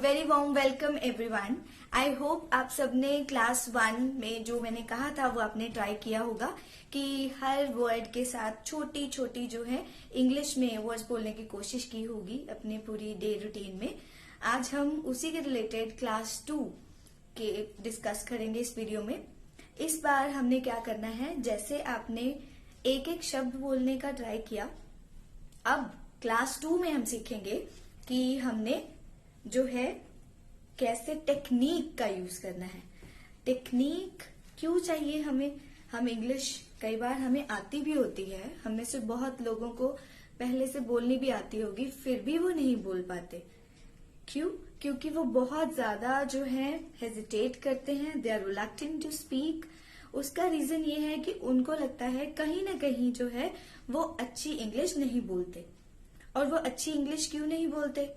Very warm welcome everyone. I hope आप सबने class 1 में जो मैंने कहा था वो आपने ट्राई किया होगा कि हर वर्ड के साथ छोटी छोटी जो है इंग्लिश में वर्ड्स बोलने की कोशिश की होगी अपने पूरी डे रूटीन में। आज हम उसी के रिलेटेड क्लास 2 के डिस्कस करेंगे इस वीडियो में। इस बार हमने क्या करना है, जैसे आपने एक एक शब्द बोलने का ट्राई किया, अब क्लास 2 में हम सीखेंगे कि हमने जो है कैसे टेक्निक का यूज करना है। टेक्निक क्यों चाहिए हमें? हम इंग्लिश कई बार हमें आती भी होती है, हम में से बहुत लोगों को पहले से बोलनी भी आती होगी, फिर भी वो नहीं बोल पाते। क्यों? क्योंकि वो बहुत ज्यादा जो है हेजिटेट करते हैं, they are reluctant to speak. उसका रीजन ये है कि उनको लगता है कहीं ना कहीं जो है वो अच्छी इंग्लिश नहीं बोलते। और वो अच्छी इंग्लिश क्यों नहीं बोलते?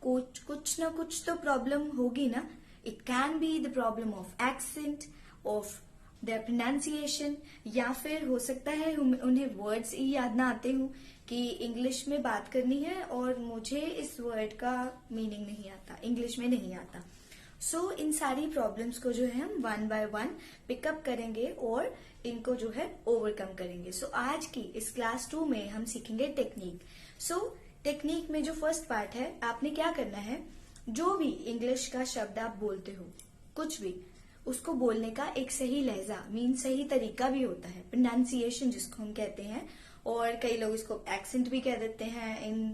कुछ ना कुछ तो प्रॉब्लम होगी ना। It can be the problem of accent, of their pronunciation, या फिर हो सकता है उन्हें वर्ड्स ही याद ना आते हों कि इंग्लिश में बात करनी है और मुझे इस वर्ड का मीनिंग नहीं आता, इंग्लिश में नहीं आता। सो इन सारी प्रॉब्लम्स को जो है हम 1 बाय 1 पिकअप करेंगे और इनको जो है ओवरकम करेंगे। सो आज की इस क्लास 2 में हम सीखेंगे टेक्निक। सो टेक्निक में जो फर्स्ट पार्ट है, आपने क्या करना है, जो भी इंग्लिश का शब्द आप बोलते हो, कुछ भी, उसको बोलने का एक सही लहजा मीन सही तरीका भी होता है, प्रोनाउंसिएशन जिसको हम कहते हैं, और कई लोग इसको एक्सेंट भी कह देते हैं इन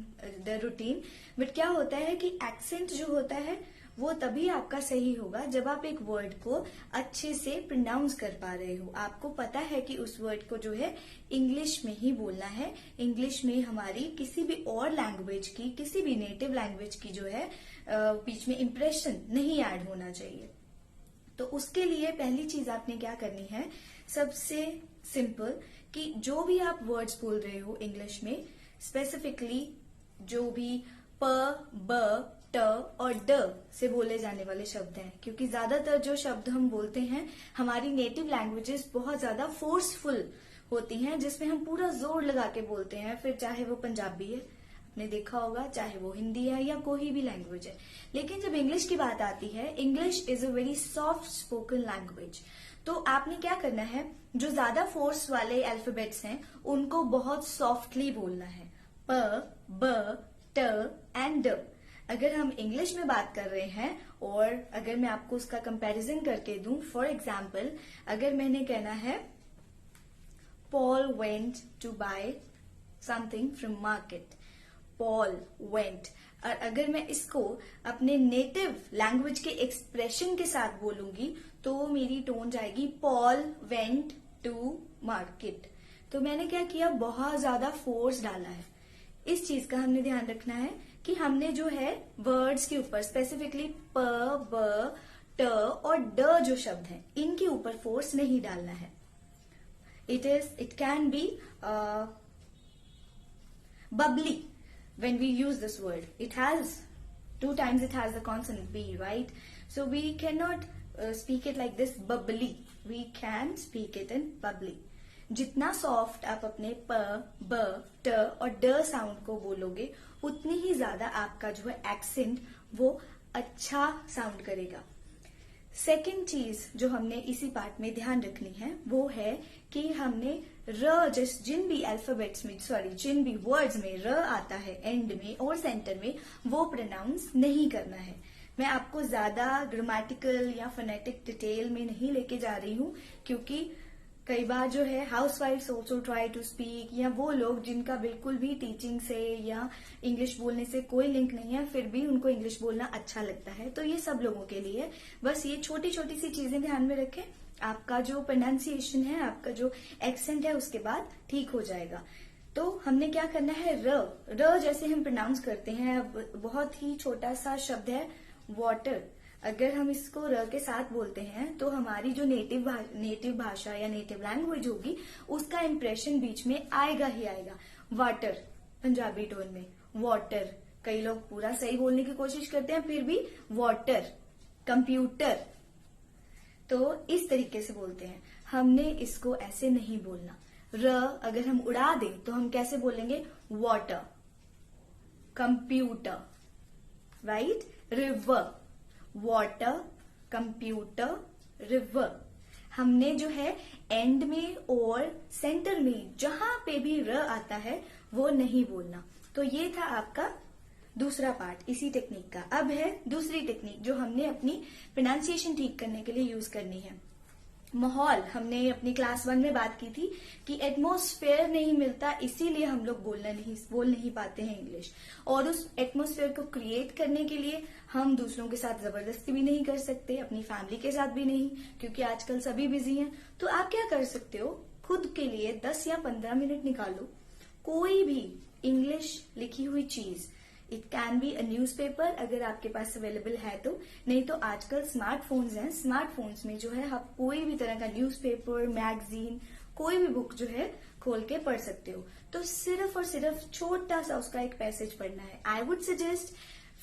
द रूटीन। बट क्या होता है कि एक्सेंट जो होता है वो तभी आपका सही होगा जब आप एक वर्ड को अच्छे से प्रोनाउंस कर पा रहे हो। आपको पता है कि उस वर्ड को जो है इंग्लिश में ही बोलना है, इंग्लिश में हमारी किसी भी और लैंग्वेज की, किसी भी नेटिव लैंग्वेज की जो है बीच में इंप्रेशन नहीं ऐड होना चाहिए। तो उसके लिए पहली चीज आपने क्या करनी है, सबसे सिंपल, कि जो भी आप वर्ड्स बोल रहे हो इंग्लिश में, स्पेसिफिकली जो भी प, ब, ट और ड से बोले जाने वाले शब्द हैं, क्योंकि ज्यादातर जो शब्द हम बोलते हैं हमारी नेटिव लैंग्वेजेस बहुत ज्यादा फोर्सफुल होती हैं, जिसमें हम पूरा जोर लगा के बोलते हैं, फिर चाहे वो पंजाबी है, आपने देखा होगा, चाहे वो हिंदी है या कोई भी लैंग्वेज है। लेकिन जब इंग्लिश की बात आती है, English is a very soft spoken language. तो आपने क्या करना है, जो ज्यादा फोर्स वाले अल्फाबेट्स हैं उनको बहुत सॉफ्टली बोलना है। प, ब, ट एंड ड। अगर हम इंग्लिश में बात कर रहे हैं और अगर मैं आपको उसका कंपैरिजन करके दूं, फॉर एग्जाम्पल, अगर मैंने कहना है Paul went to buy something from market, Paul went, और अगर मैं इसको अपने नेटिव लैंग्वेज के एक्सप्रेशन के साथ बोलूंगी तो मेरी टोन जाएगी पॉल वेंट टू मार्केट। तो मैंने क्या किया, बहुत ज्यादा फोर्स डाला है। इस चीज का हमने ध्यान रखना है कि हमने जो है वर्ड्स के ऊपर स्पेसिफिकली प, ब, ट और ड जो शब्द हैं इनके ऊपर फोर्स नहीं डालना है। It can be bubbly when we use this word. It has 2 times it has the consonant b, right? So we cannot speak it like this bubbly. We can speak it in bubbly. जितना soft आप अपने प, ब, ट और ड sound को बोलोगे उतनी ही ज्यादा आपका जो है एक्सेंट वो अच्छा साउंड करेगा। सेकेंड चीज जो हमने इसी पार्ट में ध्यान रखनी है वो है कि हमने र, जिन भी अल्फाबेट्स में, जिन भी वर्ड्स में र आता है एंड में और सेंटर में, वो प्रोनाउंस नहीं करना है। मैं आपको ज्यादा ग्रामेटिकल या फोनेटिक डिटेल में नहीं लेके जा रही हूँ, क्योंकि कई बार जो है हाउसवाइफ्स ऑल्सो ट्राई टू स्पीक, या वो लोग जिनका बिल्कुल भी टीचिंग से या इंग्लिश बोलने से कोई लिंक नहीं है, फिर भी उनको इंग्लिश बोलना अच्छा लगता है। तो ये सब लोगों के लिए बस ये छोटी छोटी सी चीजें ध्यान में रखें, आपका जो प्रोनाउंसिएशन है, आपका जो एक्सेंट है, उसके बाद ठीक हो जाएगा। तो हमने क्या करना है, र जैसे हम प्रोनाउंस करते हैं, बहुत ही छोटा सा शब्द है वाटर, अगर हम इसको र के साथ बोलते हैं तो हमारी जो नेटिव भाषा या नेटिव लैंग्वेज होगी उसका इंप्रेशन बीच में आएगा ही आएगा। वाटर पंजाबी टोन में, वाटर, कई लोग पूरा सही बोलने की कोशिश करते हैं फिर भी वाटर, कंप्यूटर, तो इस तरीके से बोलते हैं। हमने इसको ऐसे नहीं बोलना। र अगर हम उड़ा दें तो हम कैसे बोलेंगे, water, computer, right, river, water, computer, river. हमने जो है एंड में और सेंटर में जहां पे भी र आता है वो नहीं बोलना। तो ये था आपका दूसरा पार्ट इसी टेक्निक का। अब है दूसरी टेक्निक जो हमने अपनी प्रोनाउंसिएशन ठीक करने के लिए यूज करनी है। माहौल, हमने अपनी क्लास 1 में बात की थी कि एटमॉस्फेयर नहीं मिलता, इसीलिए हम लोग बोल नहीं पाते हैं इंग्लिश। और उस एटमॉस्फेयर को क्रिएट करने के लिए हम दूसरों के साथ जबरदस्ती भी नहीं कर सकते, अपनी फैमिली के साथ भी नहीं, क्योंकि आजकल सभी बिजी हैं। तो आप क्या कर सकते हो, खुद के लिए 10 या 15 मिनट निकालो, कोई भी इंग्लिश लिखी हुई चीज, it can be a newspaper अगर आपके पास अवेलेबल है तो, नहीं तो आजकल स्मार्टफोन्स हैं, स्मार्टफोन्स में जो है आप कोई भी तरह का न्यूज़पेपर, मैगजीन, कोई भी बुक जो है खोल के पढ़ सकते हो। तो सिर्फ और सिर्फ छोटा सा उसका एक पैसेज पढ़ना है। आई वुड सजेस्ट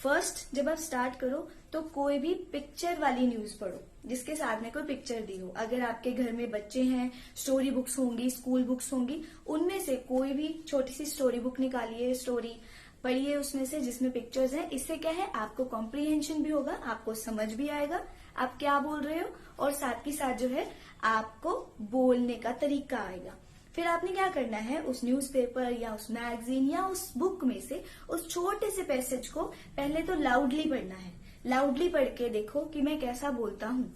फर्स्ट जब आप स्टार्ट करो तो कोई भी पिक्चर वाली न्यूज पढ़ो जिसके साथ में कोई पिक्चर दी हो। अगर आपके घर में बच्चे हैं, स्टोरी बुक्स होंगी, स्कूल बुक्स होंगी, उनमें से कोई भी छोटी सी स्टोरी बुक निकालिए, स्टोरी पढ़िए उसमें से जिसमें पिक्चर्स हैं। इससे क्या है, आपको कॉम्प्रिहेंशन भी होगा, आपको समझ भी आएगा आप क्या बोल रहे हो, और साथ ही साथ जो है आपको बोलने का तरीका आएगा। फिर आपने क्या करना है, उस न्यूज़पेपर या उस मैगजीन या उस बुक में से उस छोटे से पैसेज को पहले तो लाउडली पढ़ना है। लाउडली पढ़ के देखो कि मैं कैसा बोलता हूँ।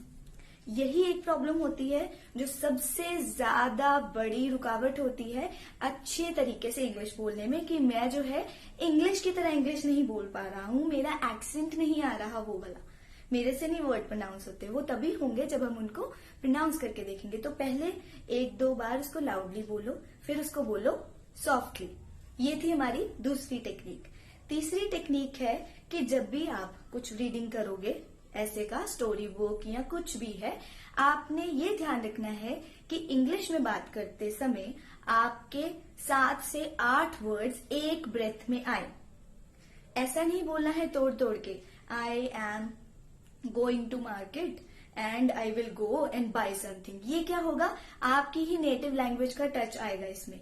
यही एक प्रॉब्लम होती है जो सबसे ज्यादा बड़ी रुकावट होती है अच्छे तरीके से इंग्लिश बोलने में, कि मैं जो है इंग्लिश की तरह इंग्लिश नहीं बोल पा रहा हूँ, मेरा एक्सेंट नहीं आ रहा वो वाला, मेरे से नहीं वर्ड प्रोनाउंस होते। वो तभी होंगे जब हम उनको प्रोनाउंस करके देखेंगे। तो पहले 1-2 बार उसको लाउडली बोलो, फिर उसको बोलो सॉफ्टली। ये थी हमारी दूसरी टेक्निक। तीसरी टेक्निक है कि जब भी आप कुछ रीडिंग करोगे ऐसे का, स्टोरी बुक या कुछ भी है, आपने ये ध्यान रखना है कि इंग्लिश में बात करते समय आपके 7 से 8 वर्ड्स एक ब्रेथ में आए। ऐसा नहीं बोलना है तोड़ तोड़ के, I am going to market and I will go and buy something. ये क्या होगा, आपकी ही नेटिव लैंग्वेज का टच आएगा इसमें।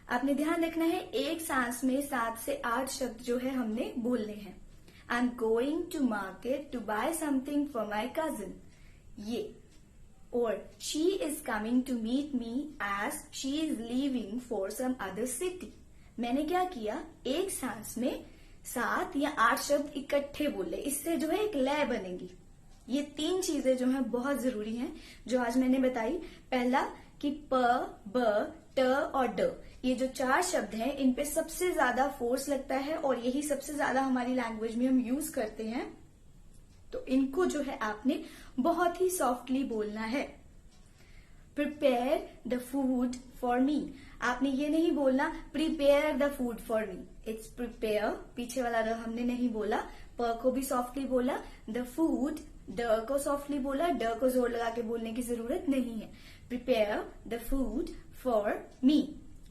आपने ध्यान रखना है एक सांस में 7 से 8 शब्द जो है हमने बोलने हैं। I'm going to market to buy something for my cousin. ये, और she is coming to meet me as she is leaving for some other city. मैंने क्या किया, एक सांस में 7 या 8 शब्द इकट्ठे बोले, इससे जो है एक लय बनेगी। ये 3 चीजें जो है बहुत जरूरी हैं जो आज मैंने बताई। पहला कि प, ब, ट और ड, ये जो 4 शब्द हैं इन पे सबसे ज्यादा फोर्स लगता है और यही सबसे ज्यादा हमारी लैंग्वेज में हम यूज करते हैं। तो इनको जो है आपने बहुत ही सॉफ्टली बोलना है। प्रिपेयर द फूड फॉर मी, आपने ये नहीं बोलना prepare the food for me, it's prepare, पीछे वाला र हमने नहीं बोला, प को भी सॉफ्टली बोला, द फूड, ड को सॉफ्टली बोला, ड को जोर लगा के बोलने की जरूरत नहीं है। Prepare the food for me,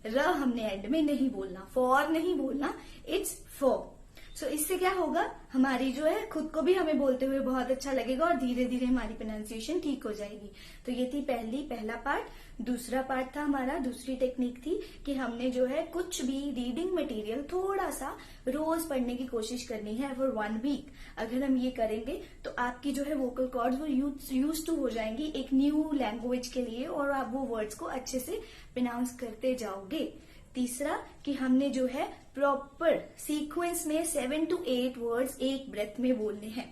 र हमने एंड में नहीं बोलना, फॉर नहीं बोलना, इट्स फॉर। सो इससे क्या होगा, हमारी जो है खुद को भी हमें बोलते हुए बहुत अच्छा लगेगा और धीरे धीरे हमारी प्रोनाउंसिएशन ठीक हो जाएगी। तो ये थी पहला पार्ट। दूसरा पार्ट था हमारा, दूसरी टेक्निक थी कि हमने जो है कुछ भी रीडिंग मटेरियल थोड़ा सा रोज पढ़ने की कोशिश करनी है फॉर 1 वीक। अगर हम ये करेंगे तो आपकी जो है वोकल कॉर्ड्स वो यूज टू हो जाएंगी एक न्यू लैंग्वेज के लिए और आप वो वर्ड्स को अच्छे से प्रोनाउंस करते जाओगे। तीसरा कि हमने जो है प्रॉपर सीक्वेंस में 7 to 8 वर्ड्स एक ब्रेथ में बोलने हैं।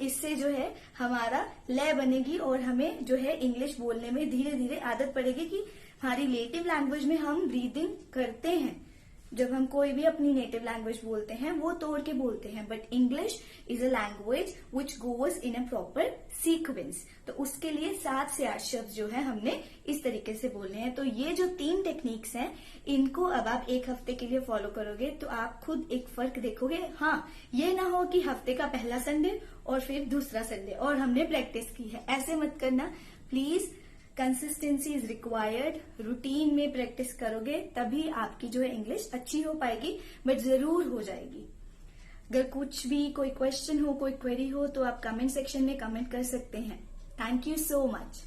इससे जो है हमारा लय बनेगी और हमें जो है इंग्लिश बोलने में धीरे धीरे आदत पड़ेगी कि हमारी नेटिव लैंग्वेज में हम ब्रीदिंग करते हैं। जब हम कोई भी अपनी नेटिव लैंग्वेज बोलते हैं वो तोड़ के बोलते हैं, but English is a language which goes in a proper sequence. तो उसके लिए 7 से 8 शब्द जो है हमने इस तरीके से बोलने हैं। तो ये जो 3 टेक्निक्स हैं इनको अब आप 1 हफ्ते के लिए फॉलो करोगे तो आप खुद एक फर्क देखोगे। हाँ, ये ना हो कि हफ्ते का पहला संडे और फिर दूसरा संडे और हमने प्रैक्टिस की है, ऐसे मत करना please. Consistency is required, routine में प्रैक्टिस करोगे तभी आपकी जो है इंग्लिश अच्छी हो पाएगी, बट जरूर हो जाएगी। अगर कुछ भी कोई क्वेश्चन हो, कोई क्वेरी हो तो आप कमेंट सेक्शन में कमेंट कर सकते हैं। Thank you so much.